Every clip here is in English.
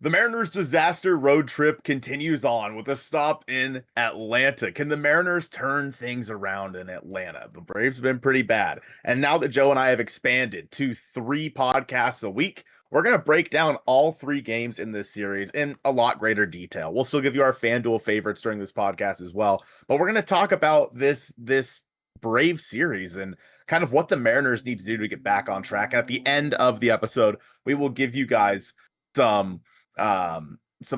The Mariners' disaster road trip continues on with a stop in Atlanta. Can the Mariners turn things around in Atlanta? The Braves have been pretty bad. And now that Joe and I have expanded to 3 podcasts a week, we're going to break down all 3 games in this series in a lot greater detail. We'll still give you our FanDuel favorites during this podcast as well. But we're going to talk about this Brave series and kind of what the Mariners need to do to get back on track. And at the end of the episode, we will give you guys some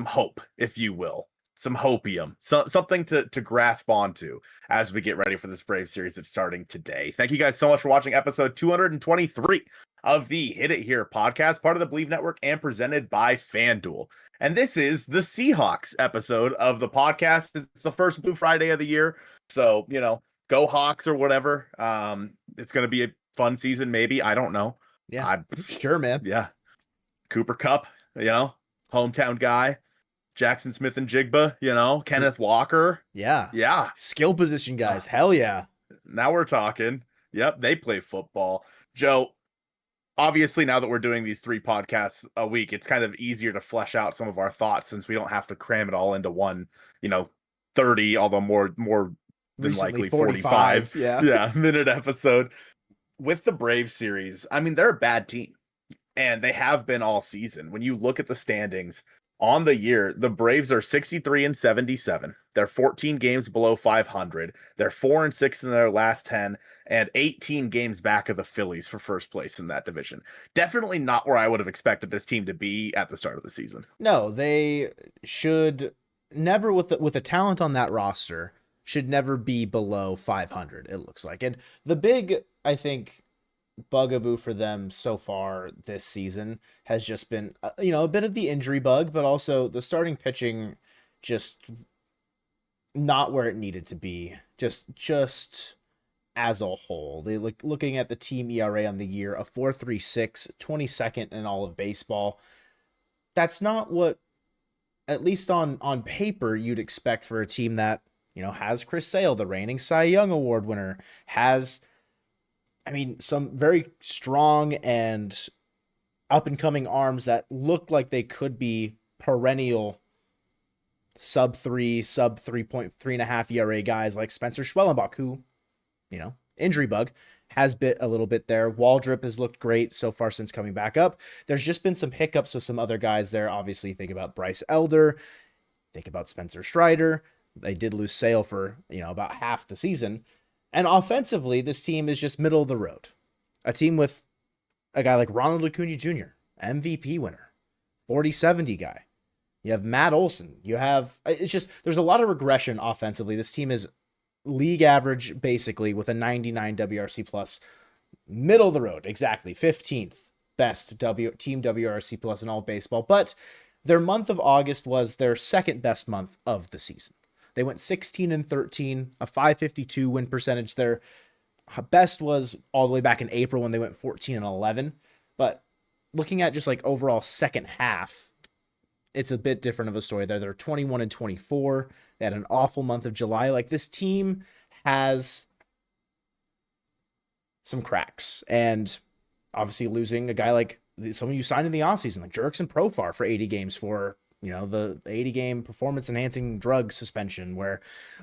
hope, if you will, some hopium, something to grasp onto as we get ready for this Brave series that's starting today. Thank you guys so much for watching episode 223 of the Hit It Here podcast, part of the Bleav Network and presented by FanDuel. And this is the Seahawks episode of the podcast. It's the first Blue Friday of the year, so go Hawks or whatever. It's going to be a fun season, maybe. I don't know. Yeah, sure, man. Yeah, Cooper Kupp, hometown guy, Jackson Smith and Jigba, Kenneth Walker. Yeah. Skill position guys. Hell yeah. Now we're talking. Yep, they play football. Joe, obviously now that we're doing these 3 podcasts a week, it's kind of easier to flesh out some of our thoughts since we don't have to cram it all into one, 30, although more than likely 45 minute episode. With the Brave series, I mean, they're a bad team. And they have been all season. When you look at the standings on the year, the Braves are 63-77. They're 14 games below 500. They're 4-6 in their last 10 and 18 games back of the Phillies for first place in that division. Definitely not where I would have expected this team to be at the start of the season. No, they should never, with a talent on that roster, should never be below 500, it looks like. And the big, I think, bugaboo for them so far this season has just been a bit of the injury bug, but also the starting pitching just not where it needed to be, just as a whole. They looking at the team ERA on the year, a 4.36, 22nd in all of baseball. That's not what, at least on paper, you'd expect for a team that has Chris Sale, the reigning Cy Young Award winner, has some very strong and up-and-coming arms that look like they could be perennial sub 3.3.5 ERA guys like Spencer Schwellenbach, who, injury bug, has bit a little bit there. Waldrop has looked great so far since coming back up. There's just been some hiccups with some other guys there. Obviously, think about Bryce Elder, think about Spencer Strider. They did lose Sale for, about half the season. And offensively, this team is just middle of the road. A team with a guy like Ronald Acuna Jr., MVP winner, 40-70 guy. You have Matt Olson. There's a lot of regression offensively. This team is league average, basically, with a 99 WRC plus. Middle of the road, exactly. 15th best team WRC plus in all of baseball. But their month of August was their second best month of the season. They went 16-13, a 552 win percentage. Their best was all the way back in April when they went 14-11. But looking at just like overall second half, it's a bit different of a story there. They're 21-24. They had an awful month of July. Like, this team has some cracks. And obviously losing a guy like someone you signed in the offseason, like Jurickson Profar for 80 games for the 80-game performance-enhancing drug suspension, where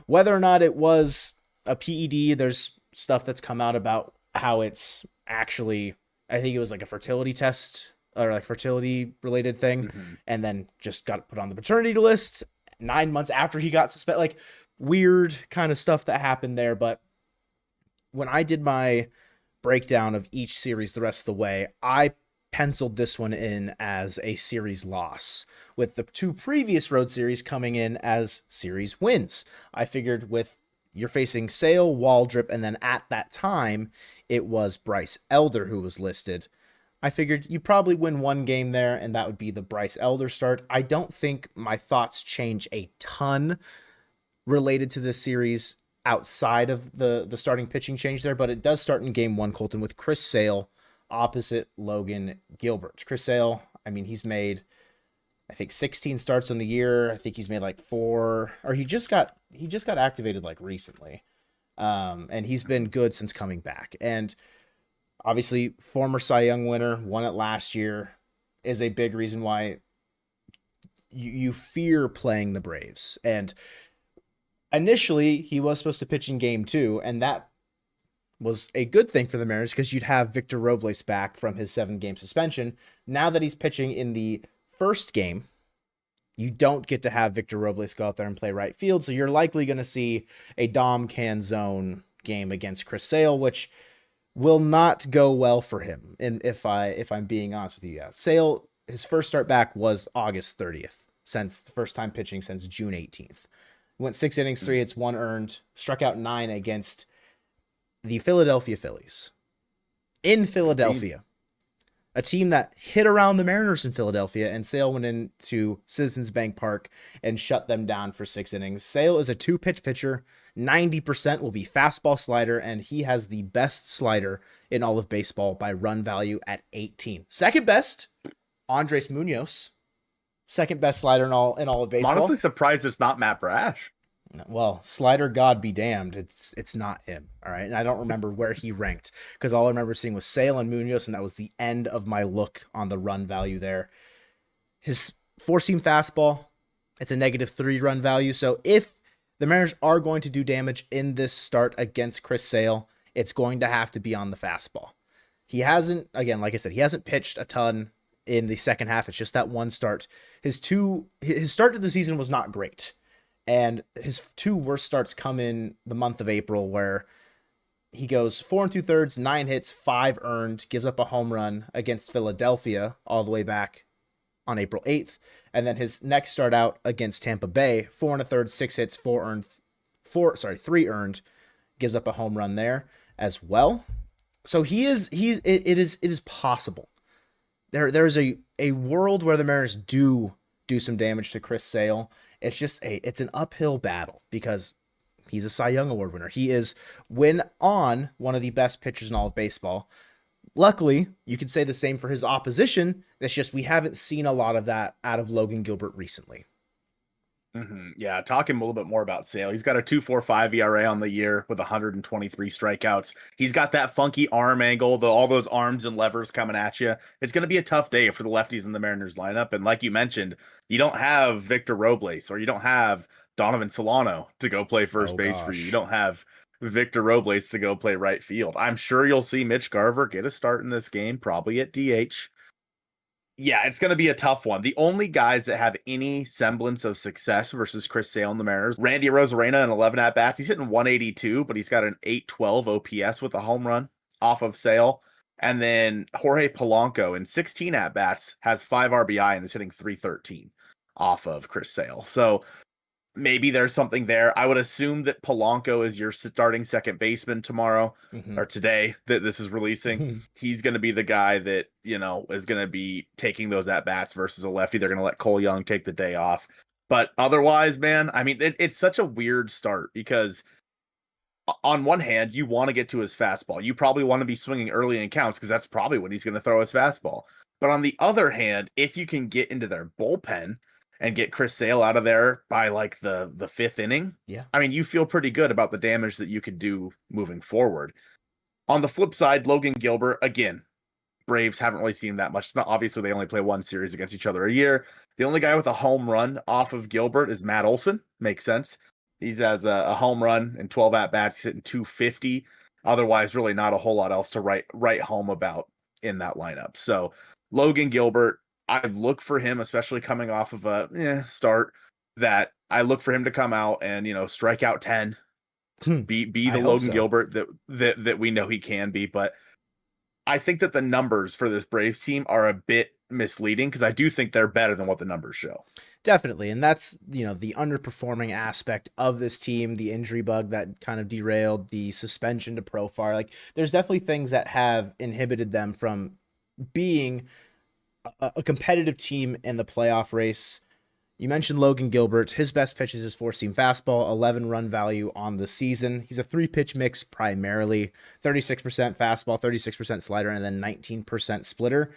whether or not it was a PED, there's stuff that's come out about how it's actually, I think it was like a fertility test or like fertility-related thing, and then just got put on the paternity list 9 months after he got suspended. Like, weird kind of stuff that happened there. But when I did my breakdown of each series the rest of the way, I penciled this one in as a series loss, with the 2 previous road series coming in as series wins. I figured with you're facing Sale, Waldrop, and then at that time it was Bryce Elder who was listed. I figured you probably win 1 game there, and that would be the Bryce Elder start. I don't think my thoughts change a ton related to this series outside of the starting pitching change there, but it does start in game 1, Colton, with Chris Sale opposite Logan Gilbert. Chris Sale, he's made, I think, 16 starts on the year. I think he's made like 4, or he just got activated like recently. And he's been good since coming back. And obviously former Cy Young winner, won it last year, is a big reason why you fear playing the Braves. And initially, he was supposed to pitch in game 2, and that was a good thing for the Mariners because you'd have Victor Robles back from his 7-game suspension. Now that he's pitching in the first game, you don't get to have Victor Robles go out there and play right field, so you're likely going to see a Dom Canzone game against Chris Sale, which will not go well for him. And if I'm being honest with you, yeah. Sale, his first start back was August 30th, since the first time pitching since June 18th. Went 6 innings, 3 hits, 1 earned, struck out 9 against the Philadelphia Phillies. In Philadelphia. A team that hit around the Mariners in Philadelphia, and Sale went into Citizens Bank Park and shut them down for 6 innings. Sale is a 2-pitch pitcher. 90% will be fastball slider, and he has the best slider in all of baseball by run value at 18. Second best, Andres Munoz. Second best slider in all of baseball. I'm honestly surprised it's not Matt Brash. Well, slider god be damned. It's not him. All right. And I don't remember where he ranked because all I remember seeing was Sale and Munoz, and that was the end of my look on the run value there. His 4-seam fastball, it's a -3 run value. So if the Mariners are going to do damage in this start against Chris Sale, it's going to have to be on the fastball. He hasn't, again, like I said, he hasn't pitched a ton in the second half. It's just that one start. His start to the season was not great. And his 2 worst starts come in the month of April, where he goes 4 2/3, 9 hits, 5 earned, gives up a home run against Philadelphia all the way back on April 8th. And then his next start out against Tampa Bay, 4 1/3, 6 hits, 3 earned, gives up a home run there as well. So it is possible. There's a world where the Mariners do some damage to Chris Sale. It's an uphill battle because he's a Cy Young Award winner. He is, when on, one of the best pitchers in all of baseball. Luckily, you could say the same for his opposition. It's just we haven't seen a lot of that out of Logan Gilbert recently. Yeah, talking a little bit more about Sale. He's got a 2.45 ERA on the year with 123 strikeouts. He's got that funky arm angle, all those arms and levers coming at you. It's going to be a tough day for the lefties in the Mariners lineup. And like you mentioned, you don't have Victor Robles or you don't have Donovan Solano to go play first base for you. You don't have Victor Robles to go play right field. I'm sure you'll see Mitch Garver get a start in this game, probably at DH. Yeah, it's going to be a tough one. The only guys that have any semblance of success versus Chris Sale and the Mariners, Randy Arozarena in 11 at-bats. He's hitting 182, but he's got an 812 OPS with a home run off of Sale. And then Jorge Polanco in 16 at-bats has 5 RBI and is hitting 313 off of Chris Sale. So maybe there's something there. I would assume that Polanco is your starting second baseman tomorrow or today that this is releasing. He's going to be the guy that, is going to be taking those at-bats versus a lefty. They're going to let Cole Young take the day off. But otherwise, man, I mean, it's such a weird start because on one hand, you want to get to his fastball. You probably want to be swinging early in counts because that's probably when he's going to throw his fastball. But on the other hand, if you can get into their bullpen and get Chris Sale out of there by like the 5th inning, I mean, you feel pretty good about the damage that you could do moving forward. On the flip side, Logan Gilbert, again, Braves haven't really seen that much. It's not, obviously, they only play one series against each other a year. The only guy with a home run off of Gilbert is Matt Olson. Makes sense. He has a home run and 12 at-bats. He's hitting 250. Otherwise, really not a whole lot else to write home about in that lineup. So Logan Gilbert, I look for him, especially coming off of a start, that I look for him to come out and, strike out 10, be the Logan Gilbert that we know he can be. But I think that the numbers for this Braves team are a bit misleading because I do think they're better than what the numbers show. Definitely. And that's, the underperforming aspect of this team, the injury bug that kind of derailed the suspension to Profar. Like, there's definitely things that have inhibited them from being a competitive team in the playoff race. You mentioned Logan Gilbert. His best pitch is his 4-seam fastball, 11 run value on the season. He's a 3-pitch mix primarily, 36% fastball, 36% slider, and then 19% splitter.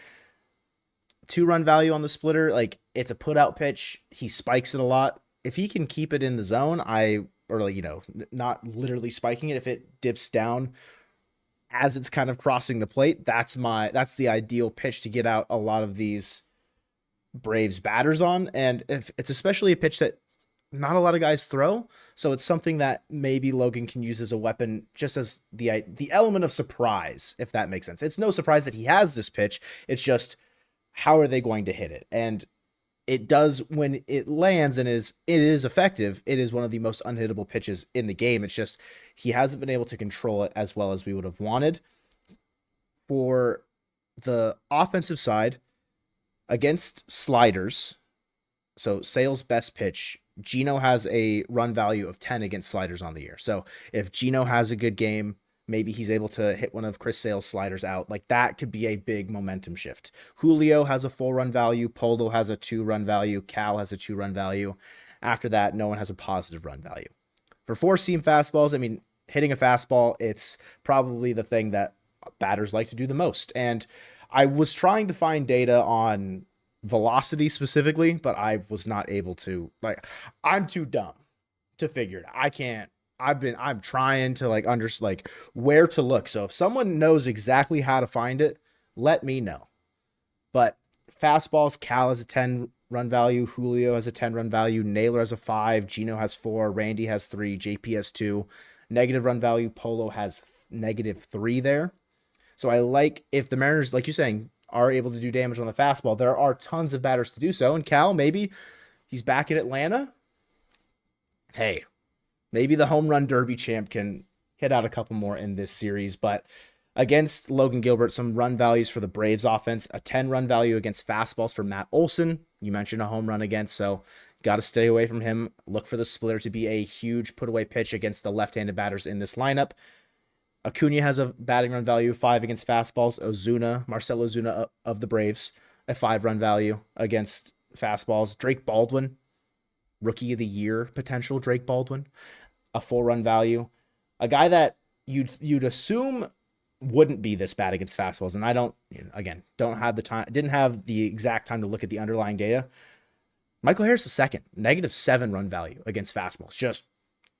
2 run value on the splitter. Like, it's a put out pitch. He spikes it a lot. If he can keep it in the zone, not literally spiking it, if it dips down as it's kind of crossing the plate, that's the ideal pitch to get out a lot of these Braves batters on, and if it's especially a pitch that not a lot of guys throw, so it's something that maybe Logan can use as a weapon, just as the element of surprise, if that makes sense. It's no surprise that he has this pitch. It's just how are they going to hit it? And it does, when it lands and it is effective, it is one of the most unhittable pitches in the game. It's just he hasn't been able to control it as well as we would have wanted. For the offensive side, against sliders, so Sale's best pitch, Gino has a run value of 10 against sliders on the year. So if Gino has a good game, maybe he's able to hit one of Chris Sale's sliders out. Like, that could be a big momentum shift. Julio has a full run value. Polo has a 2 run value. Cal has a 2 run value. After that, no one has a positive run value. For 4-seam fastballs, I mean, hitting a fastball, it's probably the thing that batters like to do the most. And I was trying to find data on velocity specifically, but I was not able to. Like, I'm too dumb to figure it out. I can't. I'm trying to where to look. So if someone knows exactly how to find it, let me know. But fastballs, Cal has a 10 run value, Julio has a 10 run value, Naylor has a 5, Gino has 4, Randy has 3, JP has 2. Negative run value, Polo has -3 there. So I like, if the Mariners, like you're saying, are able to do damage on the fastball, there are tons of batters to do so. And Cal, maybe he's back in Atlanta. Hey, maybe the home run derby champ can hit out a couple more in this series. But against Logan Gilbert, some run values for the Braves offense, a 10 run value against fastballs for Matt Olson. You mentioned a home run against, so got to stay away from him. Look for the splitter to be a huge put away pitch against the left-handed batters in this lineup. Acuna has a batting run value of 5 against fastballs. Marcell Ozuna of the Braves, a 5 run value against fastballs. Drake Baldwin, rookie of the year potential. Drake Baldwin, a 4 run value. A guy that you'd assume wouldn't be this bad against fastballs, and I don't have the time, didn't have the exact time to look at the underlying data. Michael Harris II, -7 run value against fastballs. Just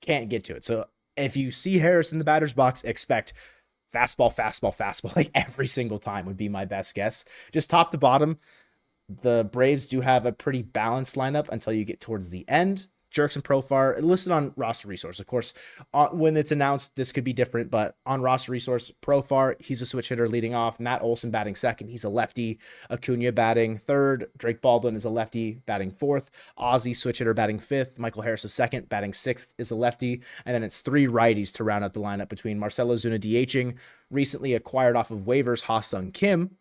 can't get to it. So if you see Harris in the batter's box, expect fastball, like every single time would be my best guess. Just top to bottom, the Braves do have a pretty balanced lineup until you get towards the end. Jerks and Profar listed on roster resource. Of course, when it's announced, this could be different, but on roster resource, Profar, he's a switch hitter leading off. Matt Olson batting second. He's a lefty. Acuna batting third. Drake Baldwin is a lefty batting fourth. Ozzy, switch hitter, batting fifth. Michael Harris is second, batting sixth, is a lefty. And then it's 3 righties to round out the lineup between Marcell Ozuna DHing, recently acquired off of waivers, Ha-Sung Kim,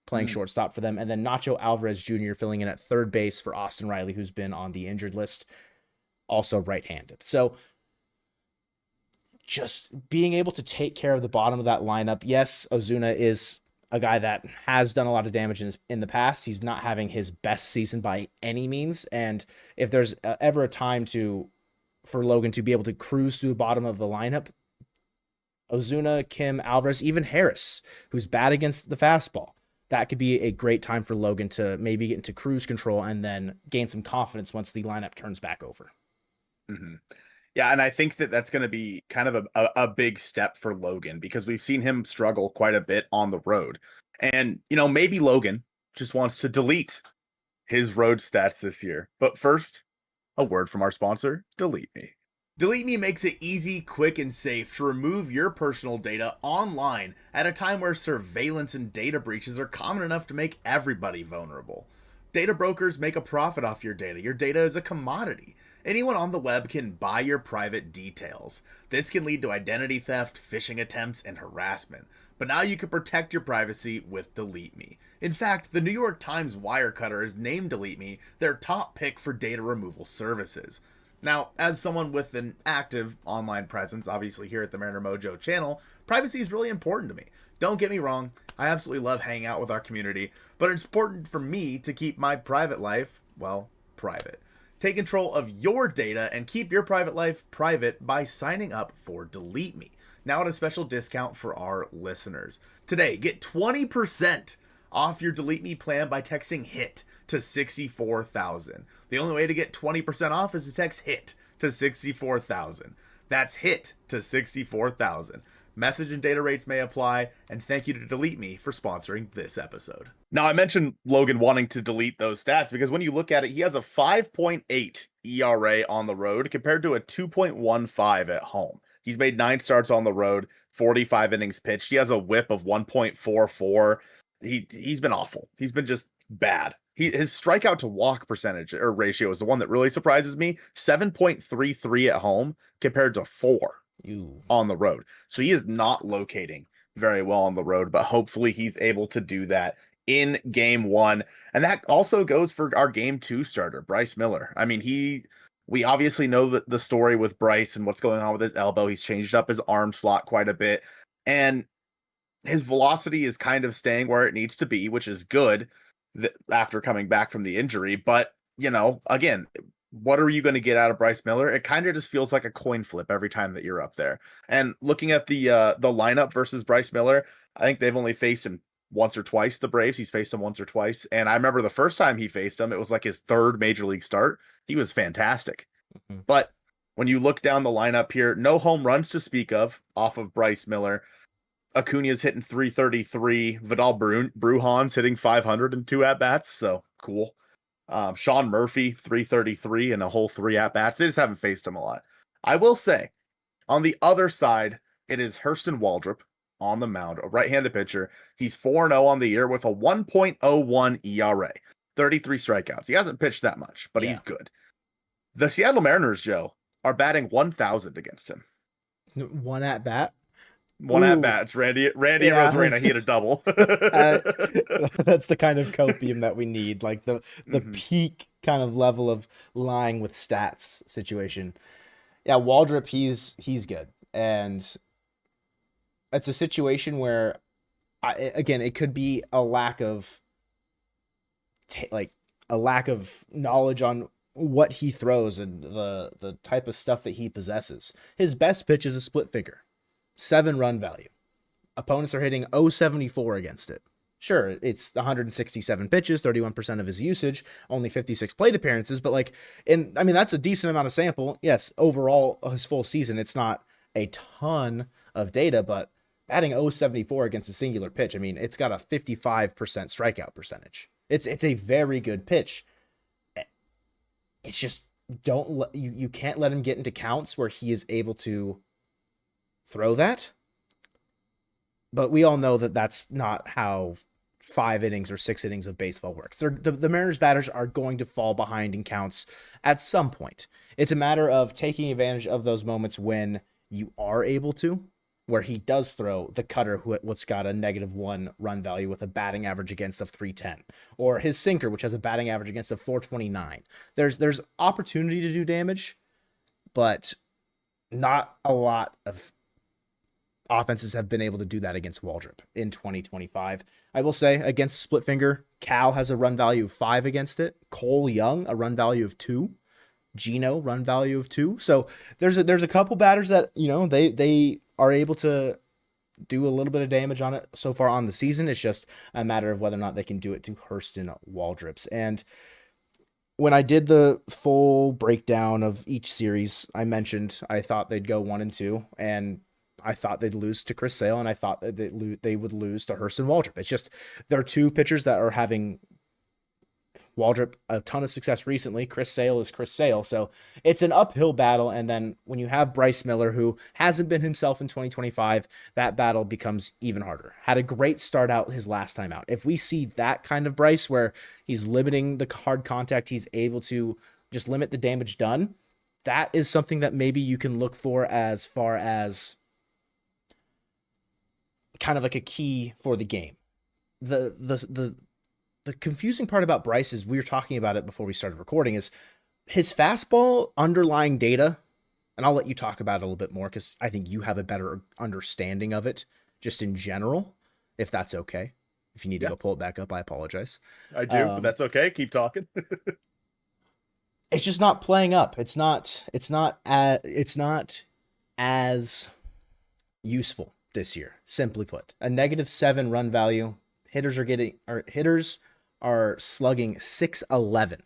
playing shortstop for them, and then Nacho Alvarez Jr. filling in at third base for Austin Riley, who's been on the injured list, also right-handed. So just being able to take care of the bottom of that lineup. Yes, Ozuna is a guy that has done a lot of damage in the past. He's not having his best season by any means. And if there's ever a time for Logan to be able to cruise through the bottom of the lineup, Ozuna, Kim, Alvarez, even Harris, who's bad against the fastball, that could be a great time for Logan to maybe get into cruise control and then gain some confidence once the lineup turns back over. Mm-hmm. Yeah, and I think that that's going to be kind of a big step for Logan, because we've seen him struggle quite a bit on the road. And, maybe Logan just wants to delete his road stats this year. But first, a word from our sponsor, Delete Me. Delete Me makes it easy, quick, and safe to remove your personal data online at a time where surveillance and data breaches are common enough to make everybody vulnerable. Data brokers make a profit off your data. Your data is a commodity. Anyone on the web can buy your private details. This can lead to identity theft, phishing attempts, and harassment. But now you can protect your privacy with Delete Me. In fact, the New York Times Wirecutter has named Delete Me their top pick for data removal services. Now, as someone with an active online presence, obviously here at the Mariner Mojo channel, privacy is really important to me. Don't get me wrong, I absolutely love hanging out with our community, but it's important for me to keep my private life, well, private. Take control of your data and keep your private life private by signing up for Delete Me, now at a special discount for our listeners. Today, get 20% off your Delete Me plan by texting HIT to 64,000. The only way to get 20% off is to text HIT to 64,000. That's HIT to 64,000. Message and data rates may apply, and thank you to Delete Me for sponsoring this episode. Now, I mentioned Logan wanting to delete those stats because when you look at it, he has a 5.8 ERA on the road compared to a 2.15 at home. He's made 9 starts on the road, 45 innings pitched. He has a whip of 1.44. He's been awful. He's been just bad. His strikeout to walk percentage or ratio is the one that really surprises me. 7.33 at home compared to 4 on the road. So he is not locating very well on the road, but hopefully he's able to do that in game 1. And that also goes for our game 2 starter, Bryce Miller. I mean, we obviously know the story with Bryce and what's going on with his elbow. He's changed up his arm slot quite a bit, and his velocity is kind of staying where it needs to be, which is good after coming back from the injury. But, again, what are you going to get out of Bryce Miller? It kind of just feels like a coin flip every time that you're up there. And looking at the lineup versus Bryce Miller, I think they've only faced him once or twice, the Braves. He's faced him once or twice. And I remember the first time he faced him, it was like his 3rd major league start. He was fantastic. Mm-hmm. But when you look down the lineup here, no home runs to speak of off of Bryce Miller. Acuna's hitting 333. Vidal Brujan's hitting 502 at-bats, so cool. Sean Murphy, 333 and a whole 3 at-bats. They just haven't faced him a lot. I will say, on the other side, it is Hurston Waldrop on the mound, a right-handed pitcher. He's 4-0 on the year with a 1.01 ERA, 33 strikeouts. He hasn't pitched that much, but he's good. The Seattle Mariners, Joe, are batting 1,000 against him. One at-bat? One at bats. Randy Rosarena, he hit a double. That's the kind of copium that we need, like the peak kind of level of lying with stats situation. Yeah, Waldrop, he's good, and it's a situation where, again, it could be a lack of knowledge on what he throws and the type of stuff that he possesses. His best pitch is a split figure. 7 run value. Opponents are hitting 074 against it. Sure, it's 167 pitches, 31% of his usage, only 56 plate appearances, but that's a decent amount of sample. Yes, overall, his full season, it's not a ton of data, but batting 074 against a singular pitch, it's got a 55% strikeout percentage. It's a very good pitch. It's just you can't let him get into counts where he is able to throw that, but we all know that that's not how 5 innings or 6 innings of baseball works. The Mariners batters are going to fall behind in counts at some point. It's a matter of taking advantage of those moments when you are able to, where he does throw the cutter, what's got a -1 run value with a batting average against of 310, or his sinker, which has a batting average against of 429. There's opportunity to do damage, but not a lot of offenses have been able to do that against Waldrop in 2025. I will say, against split finger, Cal has a run value of 5 against it. Cole Young, a run value of 2. Gino, run value of 2. So there's a couple batters that, they are able to do a little bit of damage on it so far on the season. It's just a matter of whether or not they can do it to Hurston Waldrop's. And when I did the full breakdown of each series, I mentioned I thought they'd go 1-2, and I thought they'd lose to Chris Sale, and I thought that they would lose to Hurston Waldrop. It's just there are 2 pitchers that are having Waldrop a ton of success recently. Chris Sale is Chris Sale, so it's an uphill battle. And then when you have Bryce Miller, who hasn't been himself in 2025, that battle becomes even harder. Had a great start out his last time out. If we see that kind of Bryce where he's limiting the hard contact, he's able to just limit the damage done, that is something that maybe you can look for as far as kind of like a key for the game. The confusing part about Bryce is, we were talking about it before we started recording, is his fastball underlying data, and I'll let you talk about it a little bit more because I think you have a better understanding of it just in general, if that's okay. If you need to go pull it back up, I apologize. I do, but that's okay. Keep talking. It's just not playing up. It's not as useful this year. Simply put, a -7 run value. Hitters are slugging 611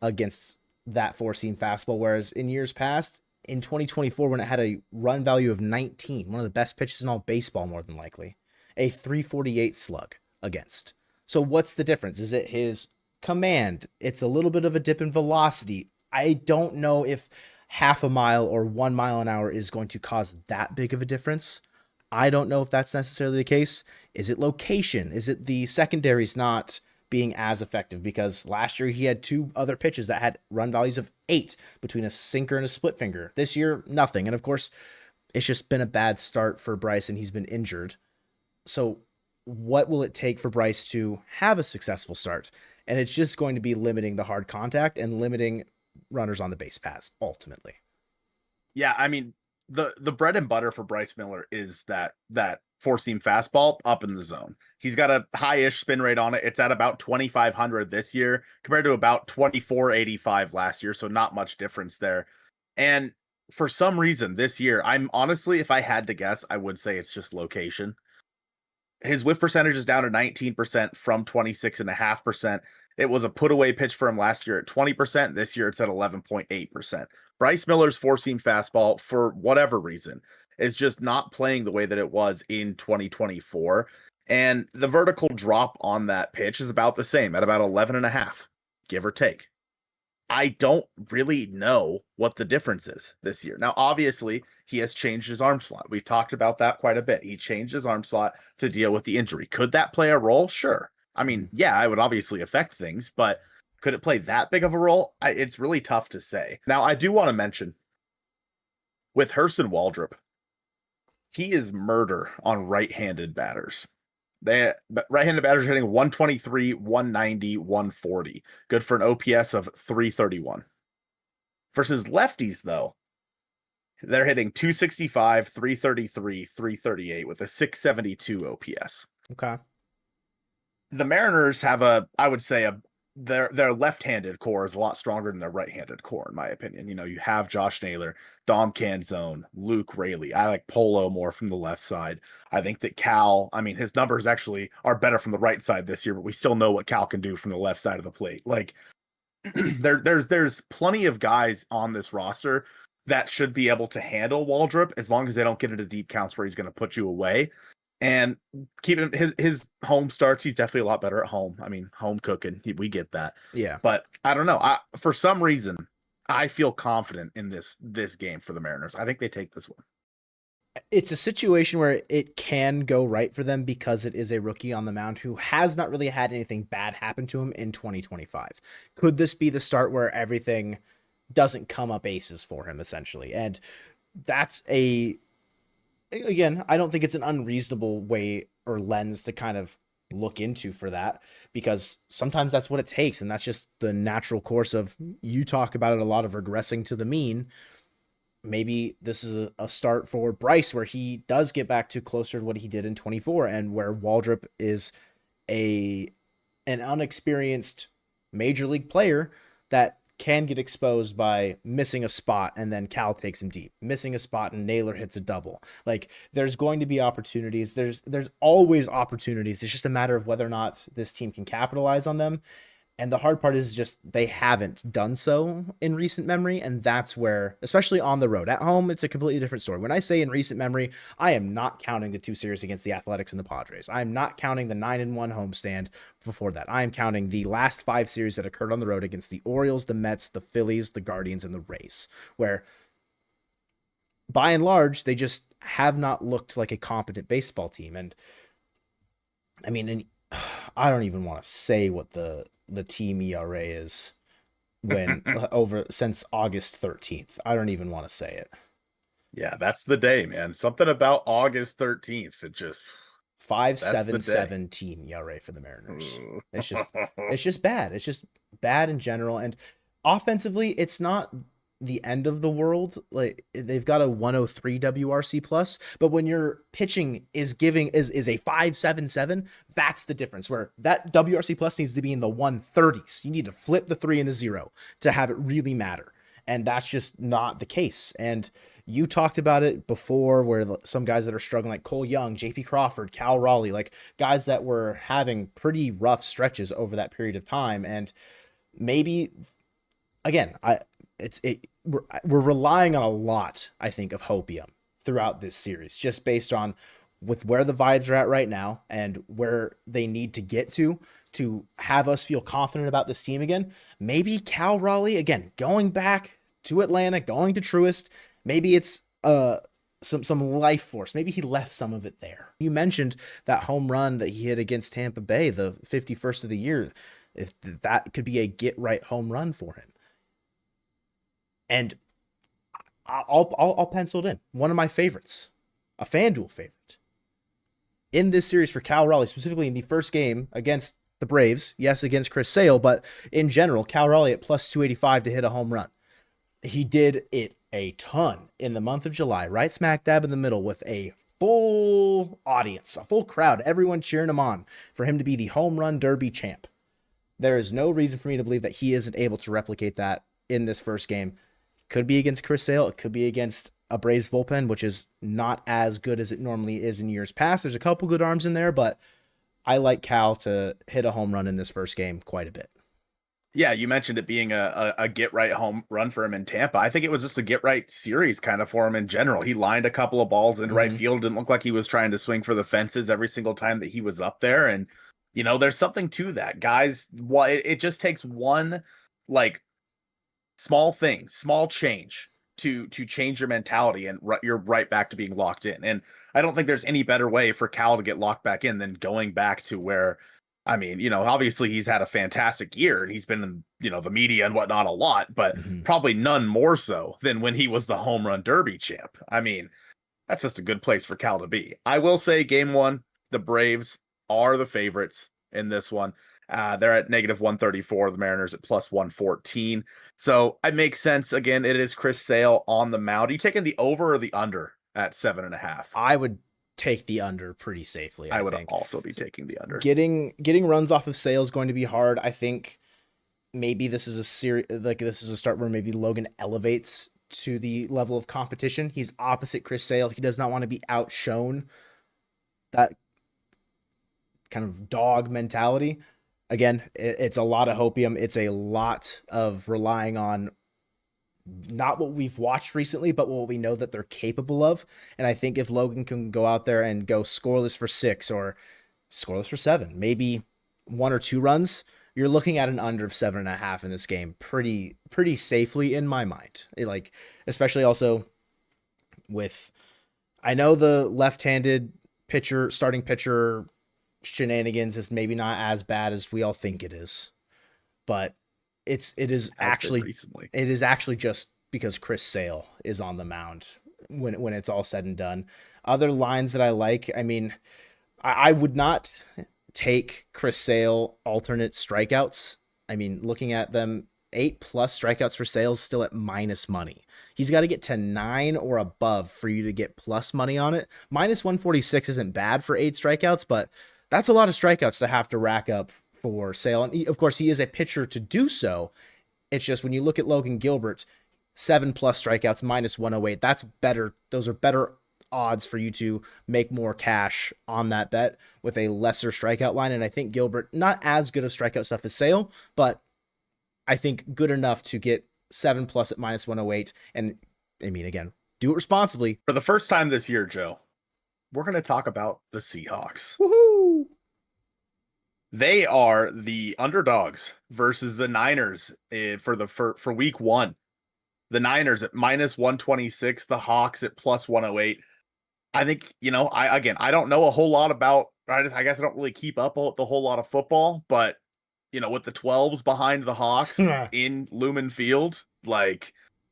against that 4-seam fastball, whereas in years past in 2024 when it had a run value of 19, one of the best pitches in all baseball, more than likely, a 348 slug against. So what's the difference? Is it his command? It's a little bit of a dip in velocity. I don't know if half a mile or 1 mile an hour is going to cause that big of a difference. I don't know if that's necessarily the case. Is it location? Is it the secondaries not being as effective? Because last year he had 2 other pitches that had run values of 8 between a sinker and a split finger. This year, nothing. And of course, it's just been a bad start for Bryce and he's been injured. So what will it take for Bryce to have a successful start? And it's just going to be limiting the hard contact and limiting runners on the base paths ultimately. Yeah, I mean, the bread and butter for Bryce Miller is that 4-seam fastball up in the zone. He's got a high-ish spin rate on it. It's at about 2,500 this year compared to about 2,485 last year, so not much difference there. And for some reason this year, I'm honestly, if I had to guess, I would say it's just location. His whiff percentage is down to 19% from 26.5%. It was a put away pitch for him last year at 20%. This year it's at 11.8%. Bryce Miller's 4-seam fastball, for whatever reason, is just not playing the way that it was in 2024. And the vertical drop on that pitch is about the same at about 11.5, give or take. I don't really know what the difference is this year. Now, obviously, he has changed his arm slot. We've talked about that quite a bit. He changed his arm slot to deal with the injury. Could that play a role? Sure. I mean, yeah, it would obviously affect things, but could it play that big of a role? It's really tough to say. Now, I do want to mention, with Hurston Waldrop, he is murder on right-handed batters. Right-handed batters are hitting 123, 190, 140. Good for an OPS of 331. Versus lefties, though, they're hitting 265, 333, 338 with a 672 OPS. Okay. The Mariners have I would say their left-handed core is a lot stronger than their right-handed core, in my opinion. You know, you have Josh Naylor, Dom Canzone, Luke Raley. I like Polo more from the left side. I think that Cal, I mean, his numbers actually are better from the right side this year, but we still know what Cal can do from the left side of the plate. Like, there's plenty of guys on this roster that should be able to handle Waldrop as long as they don't get into deep counts where he's going to put you away. And keeping his home starts, he's definitely a lot better at home. I mean, home cooking, we get that. Yeah. But I don't know. For some reason, I feel confident in this game for the Mariners. I think they take this one. It's a situation where it can go right for them because it is a rookie on the mound who has not really had anything bad happen to him in 2025. Could this be the start where everything doesn't come up aces for him, essentially? And that's again, I don't think it's an unreasonable way or lens to kind of look into for that, because sometimes that's what it takes. And that's just the natural course of, you talk about it a lot, of regressing to the mean. Maybe this is a start for Bryce where he does get back to closer to what he did in 24, and where Waldrop is an unexperienced major league player that can get exposed by missing a spot, and then Cal takes him deep, missing a spot and Naylor hits a double. Like, there's going to be opportunities. There's always opportunities. It's just a matter of whether or not this team can capitalize on them. And the hard part is just they haven't done so in recent memory. And that's where, especially on the road, at home, it's a completely different story. When I say in recent memory, I am not counting the 2 series against the Athletics and the Padres. I'm not counting the 9-1 homestand before that. I am counting the last 5 series that occurred on the road against the Orioles, the Mets, the Phillies, the Guardians, and the Rays, where by and large, they just have not looked like a competent baseball team. And I mean, I don't even want to say what the team ERA is when since August 13th. I don't even want to say it. Yeah, that's the day, man. Something about August 13th. It just 5.77 team ERA for the Mariners. It's just bad. It's just bad in general. And offensively, it's not the end of the world. Like, they've got a 103 WRC plus, but when your pitching is a 5.77, that's the difference, where that WRC plus needs to be in the 130s. You need to flip the 3 and the 0 to have it really matter. And that's just not the case. And you talked about it before, where some guys that are struggling, like Cole Young, JP Crawford, Cal Raleigh, like guys that were having pretty rough stretches over that period of time. And maybe, again, we're relying on a lot, I think, of hopium throughout this series, just based on with where the vibes are at right now and where they need to get to have us feel confident about this team again. Maybe Cal Raleigh, again, going back to Atlanta, going to Truist, maybe it's some life force. Maybe he left some of it there. You mentioned that home run that he hit against Tampa Bay, the 51st of the year. If that could be a get right home run for him. And I'll pencil it in. One of my favorites, a FanDuel favorite in this series for Cal Raleigh, specifically in the first game against the Braves. Yes, against Chris Sale, but in general, Cal Raleigh at plus 285 to hit a home run. He did it a ton in the month of July, right smack dab in the middle, with a full audience, a full crowd, everyone cheering him on for him to be the home run derby champ. There is no reason for me to believe that he isn't able to replicate that in this first game. Could be against Chris Sale. It could be against a Braves bullpen, which is not as good as it normally is in years past. There's a couple good arms in there, but I like Cal to hit a home run in this first game quite a bit. Yeah, you mentioned it being a get-right home run for him in Tampa. I think it was just a get-right series kind of for him in general. He lined a couple of balls in right field. Didn't look like he was trying to swing for the fences every single time that he was up there. And, you know, there's something to that. Guys, it just takes one, like, small thing, small change to change your mentality, and you're right back to being locked in. And I don't think there's any better way for Cal to get locked back in than going back to where, I mean, you know, obviously he's had a fantastic year and he's been in, you know, the media and whatnot a lot, but probably none more so than when he was the home run derby champ. I mean, that's just a good place for Cal to be. I will say game one, the Braves are the favorites in this one. They're at negative 134, the Mariners at plus 114. So it makes sense. Again, it is Chris Sale on the mound. Are you taking the over or the under at 7.5? I would take the under pretty safely. I would also be taking the under. Getting runs off of Sale is going to be hard. I think maybe this is a series, like this is a start where maybe Logan elevates to the level of competition. He's opposite Chris Sale. He does not want to be outshone. That kind of dog mentality. Again, it's a lot of hopium. It's a lot of relying on not what we've watched recently, but what we know that they're capable of. And I think if Logan can go out there and go scoreless for 6 or scoreless for 7, maybe 1 or 2 runs, you're looking at an under of 7.5 in this game pretty safely in my mind. Like, especially also with, I know the left-handed starting pitcher shenanigans is maybe not as bad as we all think it is, but it is actually just because Chris Sale is on the mound when it's all said and done. Other lines that I like, I mean, I would not take Chris Sale alternate strikeouts. I mean, looking at them, 8+ strikeouts for Sale is still at minus money. He's got to get to 9 or above for you to get plus money on it. Minus 146 isn't bad for 8 strikeouts, but that's a lot of strikeouts to have to rack up for Sale. And of course, he is a pitcher to do so. It's just when you look at Logan Gilbert, 7+ strikeouts, minus 108, that's better. Those are better odds for you to make more cash on that bet with a lesser strikeout line. And I think Gilbert, not as good of strikeout stuff as Sale, but I think good enough to get 7+ at minus 108. And I mean, again, do it responsibly. For the first time this year, Joe, we're going to talk about the Seahawks. Woohoo! They are the underdogs versus the Niners for week 1. The Niners at minus 126, the Hawks at plus 108. I think, you know, I don't know a whole lot about, I guess I don't really keep up the whole lot of football, but, you know, with the 12s behind the Hawks in Lumen Field, like,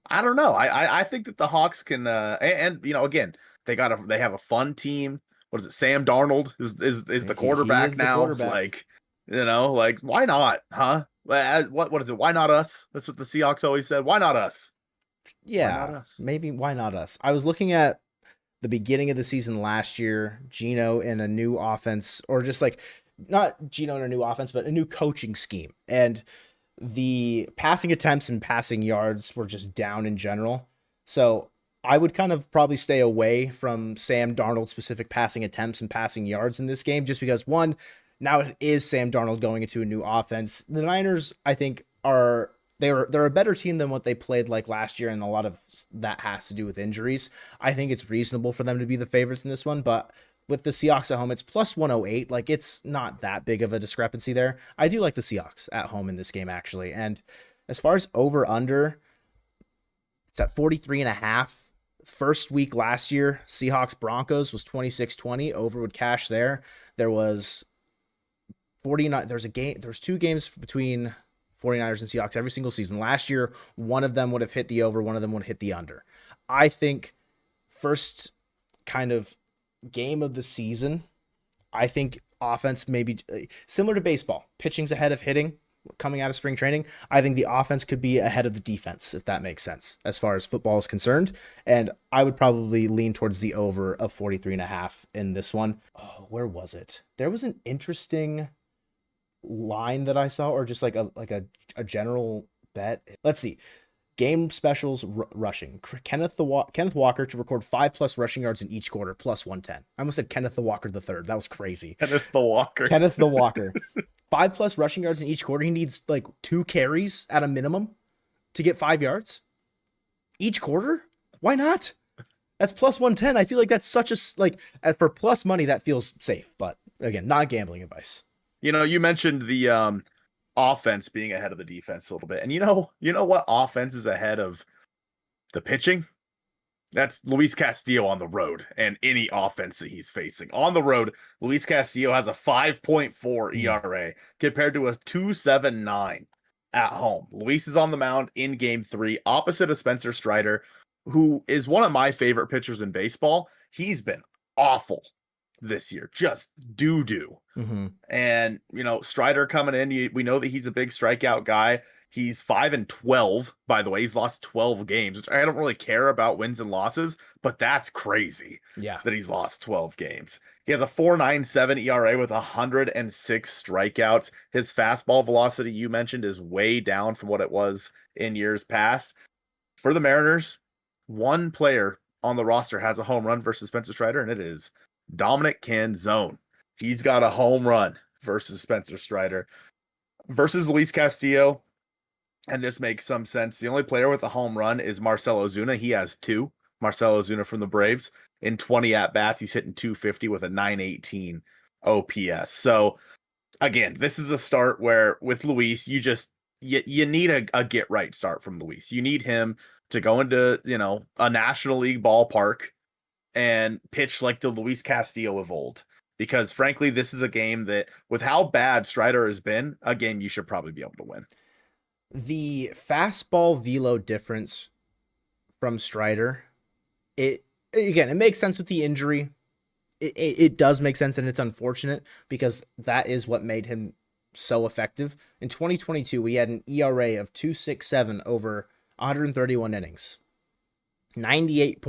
I don't know. I think that the Hawks can, and you know, again, they have a fun team. What is it? Sam Darnold is the quarterback he now. Quarterback. Like, you know, like, why not? Huh? What is it? Why not us? That's what the Seahawks always said. Why not us? Yeah, why not us? Maybe why not us? I was looking at the beginning of the season last year, Gino in a new offense, or just like not Gino in a new offense, but a new coaching scheme. And the passing attempts and passing yards were just down in general. So I would kind of probably stay away from Sam Darnold specific passing attempts and passing yards in this game, just because one, now it is Sam Darnold going into a new offense. The Niners, I think, They're a better team than what they played like last year, and a lot of that has to do with injuries. I think it's reasonable for them to be the favorites in this one, but with the Seahawks at home, it's plus 108. Like, it's not that big of a discrepancy there. I do like the Seahawks at home in this game, actually. And as far as over under, it's at 43.5. First week last year, Seahawks Broncos was 26-20. Over would cash there. There was 49. There's two games between 49ers and Seahawks every single season. Last year, one of them would have hit the over, one of them would hit the under. I think first kind of game of the season, I think offense maybe similar to baseball. Pitching's ahead of hitting coming out of spring training. I think the offense could be ahead of the defense, if that makes sense, as far as football is concerned. And I would probably lean towards the over of 43.5 in this one. Oh, where was it? There was an interesting line that I saw, or just like a general bet. Let's see. Game specials rushing. Kenneth Walker to record 5+ rushing yards in each quarter, plus 110. I almost said Kenneth the Walker the third. That was crazy. Kenneth the Walker. 5+ rushing yards in each quarter. He needs like 2 carries at a minimum to get 5 yards each quarter. Why not? That's plus 110. I feel like that's such a, like, for plus money, that feels safe. But again, not gambling advice. You mentioned the offense being ahead of the defense a little bit. And you know what offense is ahead of the pitching? That's Luis Castillo on the road and any offense that he's facing. On the road, Luis Castillo has a 5.4 ERA compared to a 2.79 at home. Luis is on the mound in game 3, opposite of Spencer Strider, who is one of my favorite pitchers in baseball. He's been awful this year, just doo-doo. Mm-hmm. And, Strider coming in, we know that he's a big strikeout guy. He's 5-12, by the way. He's lost 12 games, which I don't really care about wins and losses, but that's crazy that he's lost 12 games. He has a 4.97 ERA with 106 strikeouts. His fastball velocity, you mentioned, is way down from what it was in years past. For the Mariners, one player on the roster has a home run versus Spencer Strider, and it is Dominic Canzone. He's got a home run versus Spencer Strider. Versus Luis Castillo, and this makes some sense, the only player with a home run is Marcell Ozuna. He has 2. Marcell Ozuna from the Braves. In 20 at-bats, he's hitting .250 with a 918 OPS. So, again, this is a start where, with Luis, you need a get-right start from Luis. You need him to go into, a National League ballpark and pitch like the Luis Castillo of old. Because, frankly, this is a game that, with how bad Strider has been, a game you should probably be able to win. The fastball velo difference from Strider, it makes sense with the injury. It does make sense, and it's unfortunate because that is what made him so effective. In 2022, we had an ERA of 2.67 over 131 innings, 98.2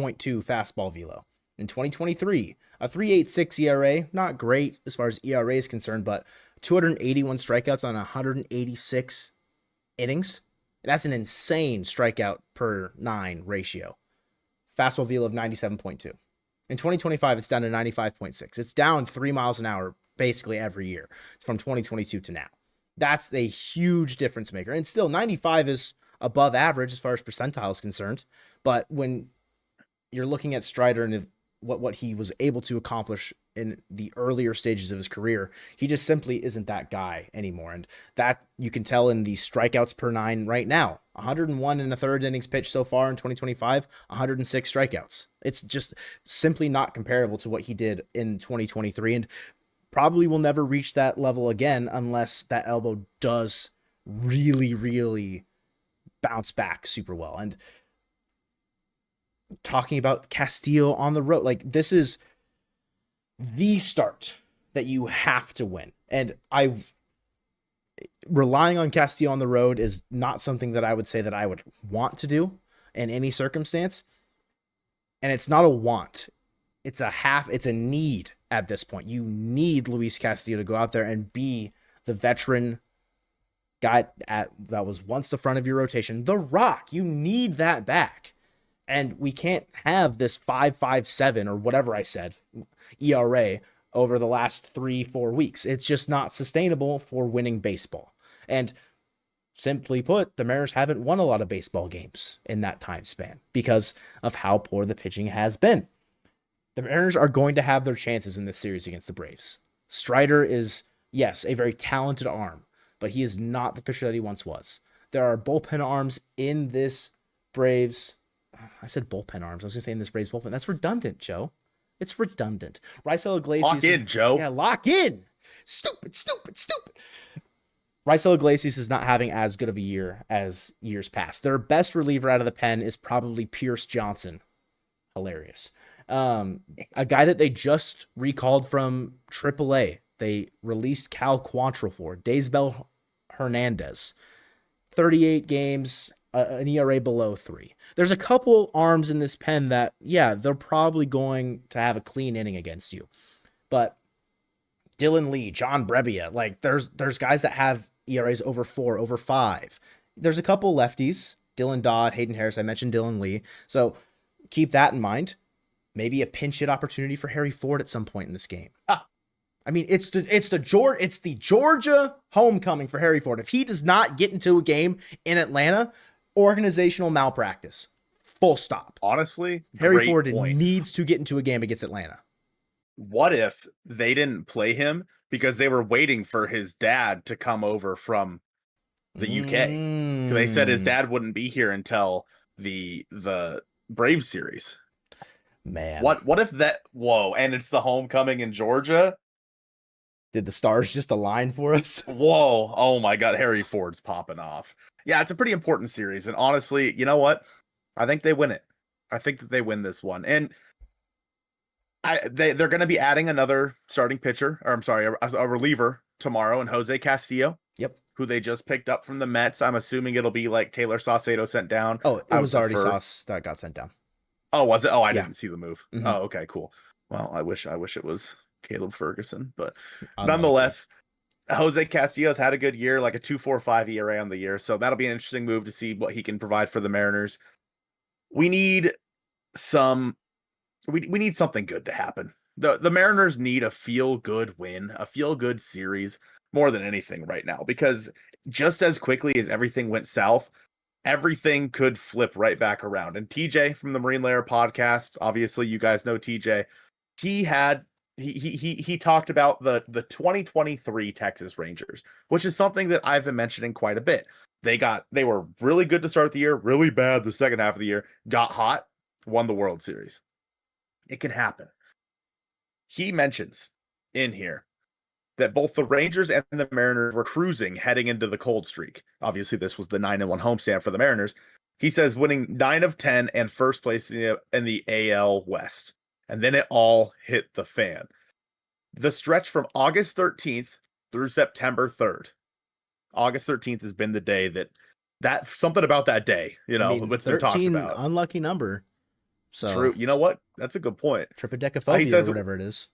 fastball velo. In 2023, a 3.86 ERA, not great as far as ERA is concerned, but 281 strikeouts on 186 innings. That's an insane strikeout per 9 ratio. Fastball velo of 97.2. In 2025, it's down to 95.6. It's down 3 miles an hour basically every year from 2022 to now. That's a huge difference maker. And still, 95 is above average as far as percentile is concerned. But when you're looking at Strider and what he was able to accomplish in the earlier stages of his career, he just simply isn't that guy anymore. And that you can tell in the strikeouts per 9 right now. 101 in the third innings pitched so far in 2025, 106 strikeouts. It's just simply not comparable to what he did in 2023, and probably will never reach that level again unless that elbow does really, really bounce back super well. And talking about Castillo on the road, like, this is the start that you have to win. And relying on Castillo on the road is not something that I would say that I would want to do in any circumstance. And it's not a want. It's a need at this point. You need Luis Castillo to go out there and be the veteran guy that was once the front of your rotation. The Rock, you need that back. And we can't have this 5.57 or whatever I said ERA over the last 3-4 weeks. It's just not sustainable for winning baseball. And Simply put, the Mariners haven't won a lot of baseball games in that time span because of how poor the pitching has been. The Mariners are going to have their chances in this series against the Braves. Strider is, yes, a very talented arm, but he is not the pitcher that he once was. There are bullpen arms in this Braves. I said bullpen arms. I was going to say in this Braves bullpen. That's redundant, Joe. It's redundant. Raisel Iglesias. Lock in, Joe. Yeah, lock in. Stupid. Raisel Iglesias is not having as good of a year as years past. Their best reliever out of the pen is probably Pierce Johnson. Hilarious. A guy that they just recalled from AAA. They released Cal Quantrill for Daysbel Hernandez. 38 games, an ERA below 3. There's a couple arms in this pen that, yeah, they're probably going to have a clean inning against you. But Dylan Lee, John Brebbia, like there's guys that have ERAs over 4, over 5. There's a couple lefties, Dylan Dodd, Hayden Harris. I mentioned Dylan Lee. So keep that in mind. Maybe a pinch hit opportunity for Harry Ford at some point in this game. I mean, it's the Georgia homecoming for Harry Ford. If he does not get into a game in Atlanta, organizational malpractice. Full stop. Honestly, Harry Ford needs to get into a game against Atlanta. What if they didn't play him because they were waiting for his dad to come over from the UK? They said his dad wouldn't be here until the Braves series. Man. What if that and it's the homecoming in Georgia? Did the stars just align for us? Whoa. Oh my God. Harry Ford's popping off. Yeah, it's a pretty important series. And honestly, you know what? I think they win it. I think that they win this one. And they're going to be adding another starting pitcher, or I'm sorry, a reliever tomorrow, and Jose Castillo. Yep. Who they just picked up from the Mets. I'm assuming it'll be like Taylor Saucedo sent down. Oh, it was already Sauce that got sent down. Oh, was it? Oh, I didn't see the move. Mm-hmm. Oh, okay, cool. Well, I wish it was Caleb Ferguson, but nonetheless, Jose Castillo's had a good year, like a 2.45 ERA on the year. So that'll be an interesting move to see what he can provide for the Mariners. We need something good to happen. The Mariners need a feel-good win, a feel-good series more than anything right now, because just as quickly as everything went south, everything could flip right back around. And TJ from the Marine Layer podcast, obviously you guys know TJ, he talked about the 2023 Texas Rangers, which is something that I've been mentioning quite a bit. They were really good to start the year, really bad the second half of the year, got hot, won the World Series. It can happen. He mentions in here that both the Rangers and the Mariners were cruising heading into the cold streak. Obviously, this was the 9-1 homestand for the Mariners. He says winning 9 of 10 and first place in the AL West. And then it all hit the fan. The stretch from August 13th through September 3rd. August 13th has been the day that something about that day, what's been talked about. Unlucky number. So true. You know what? That's a good point. Tripadecaphobia or whatever it is.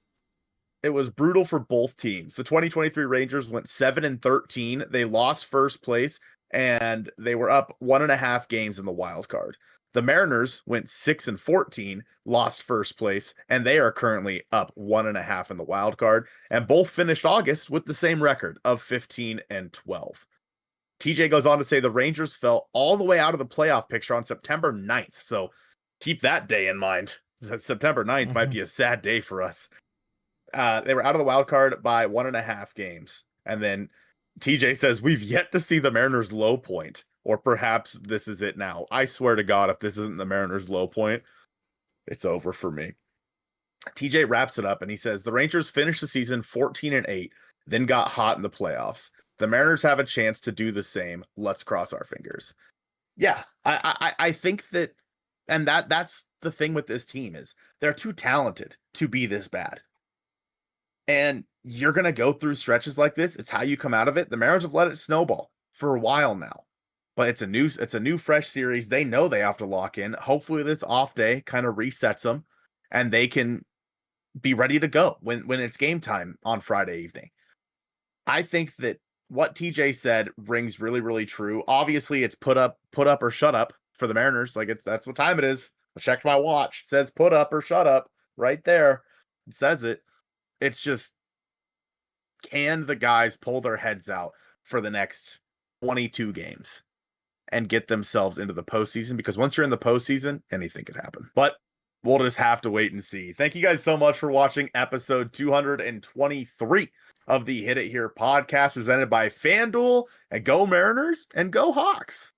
It was brutal for both teams. The 2023 Rangers went 7-13. They lost first place, and they were up 1.5 games in the wild card. The Mariners went 6-14, lost first place, and they are currently up 1.5 in the wild card, and both finished August with the same record of 15-12. TJ goes on to say the Rangers fell all the way out of the playoff picture on September 9th. So keep that day in mind. September 9th might be a sad day for us. They were out of the wild card by 1.5 games. And then TJ says, we've yet to see the Mariners' low point, or perhaps this is it now. I swear to God, if this isn't the Mariners' low point, it's over for me. TJ wraps it up and he says, the Rangers finished the season 14-8, then got hot in the playoffs. The Mariners have a chance to do the same. Let's cross our fingers. Yeah, I think that, and that's the thing with this team, is they're too talented to be this bad. And you're going to go through stretches like this. It's how you come out of it. The Mariners have let it snowball for a while now, but it's a new fresh series. They know they have to lock in. Hopefully this off day kind of resets them and they can be ready to go when it's game time on Friday evening. I think that what TJ said rings really, really true. Obviously it's put up or shut up for the Mariners. Like that's what time it is. I checked my watch. It says put up or shut up right there. It says it. It's just, can the guys pull their heads out for the next 22 games and get themselves into the postseason, because once you're in the postseason, anything could happen. But we'll just have to wait and see. Thank you guys so much for watching episode 223 of the Hit It Here podcast, presented by FanDuel. And go Mariners and go Hawks.